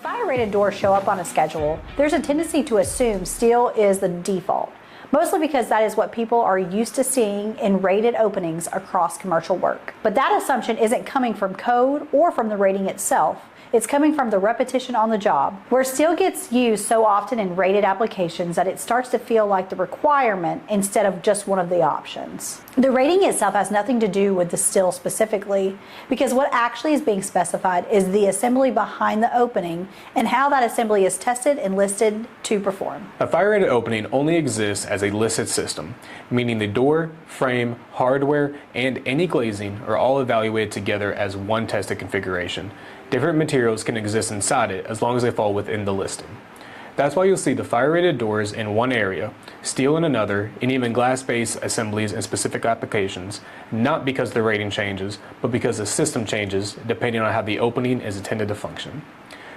When fire-rated doors show up on a schedule, there's a tendency to assume steel is the default, mostly because that is what people are used to seeing in rated openings across commercial work. But that assumption isn't coming from code or from the rating itself. It's coming from the repetition on the job, where steel gets used so often in rated applications that it starts to feel like the requirement instead of just one of the options. The rating itself has nothing to do with the steel specifically, because what actually is being specified is the assembly behind the opening and how that assembly is tested and listed to perform. A fire-rated opening only exists as a listed system, meaning the door, frame, hardware, and any glazing are all evaluated together as one tested configuration. Different materials can exist inside it as long as they fall within the listing. That's why you'll see the fire-rated doors in one area, steel in another, and even glass-based assemblies in specific applications, not because the rating changes, but because the system changes depending on how the opening is intended to function.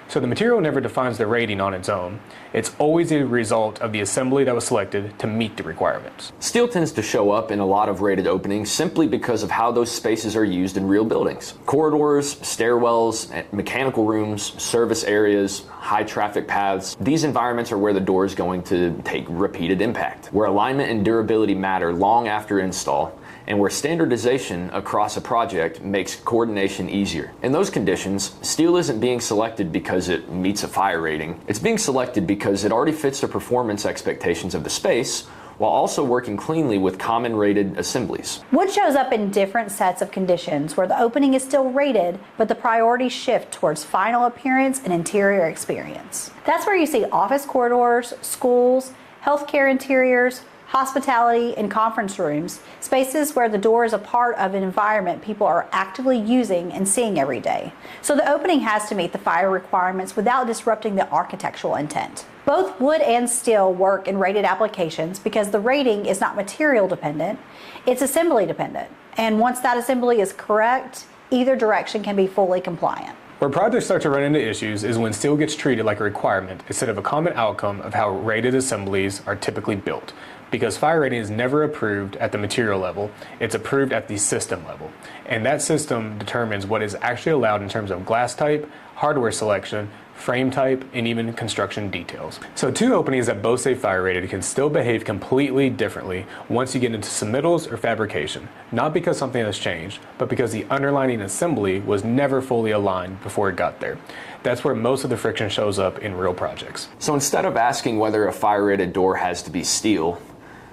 So the material never defines the rating on its own. It's always a result of the assembly that was selected to meet the requirements. Steel tends to show up in a lot of rated openings simply because of how those spaces are used in real buildings. Corridors, stairwells, mechanical rooms, service areas, high traffic paths. These environments are where the door is going to take repeated impact, where alignment and durability matter long after install, and where standardization across a project makes coordination easier. In those conditions, steel isn't being selected because it meets a fire rating. It's being selected because it already fits the performance expectations of the space, while also working cleanly with common rated assemblies. Wood shows up in different sets of conditions where the opening is still rated, but the priorities shift towards final appearance and interior experience. That's where you see office corridors, schools, healthcare interiors, hospitality, and conference rooms, spaces where the door is a part of an environment people are actively using and seeing every day. So the opening has to meet the fire requirements without disrupting the architectural intent. Both wood and steel work in rated applications because the rating is not material dependent, it's assembly dependent. And once that assembly is correct, either direction can be fully compliant. Where projects start to run into issues is when steel gets treated like a requirement instead of a common outcome of how rated assemblies are typically built. Because fire rating is never approved at the material level, it's approved at the system level. And that system determines what is actually allowed in terms of glass type, hardware selection, frame type, and even construction details. So two openings that both say fire rated can still behave completely differently once you get into submittals or fabrication, not because something has changed, but because the underlying assembly was never fully aligned before it got there. That's where most of the friction shows up in real projects. So instead of asking whether a fire rated door has to be steel,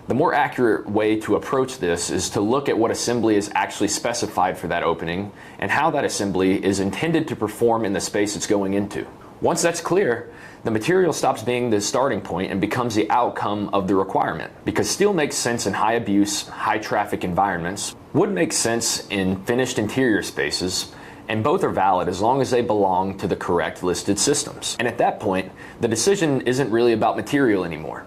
the more accurate way to approach this is to look at what assembly is actually specified for that opening and how that assembly is intended to perform in the space it's going into. Once that's clear, the material stops being the starting point and becomes the outcome of the requirement. Because steel makes sense in high abuse, high traffic environments, wood makes sense in finished interior spaces, and both are valid as long as they belong to the correct listed systems. And at that point, the decision isn't really about material anymore.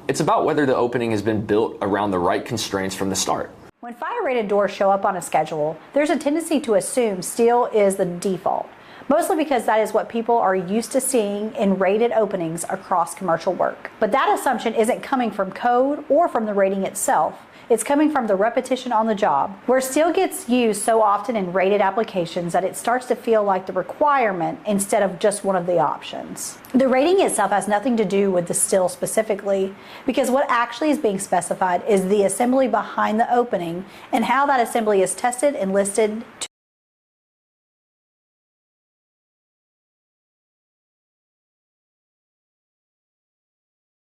It's about whether the opening has been built around the right constraints from the start. When fire-rated doors show up on a schedule, there's a tendency to assume steel is the default, mostly because that is what people are used to seeing in rated openings across commercial work. But that assumption isn't coming from code or from the rating itself. It's coming from the repetition on the job, where steel gets used so often in rated applications that it starts to feel like the requirement instead of just one of the options. The rating itself has nothing to do with the steel specifically, because what actually is being specified is the assembly behind the opening and how that assembly is tested and listed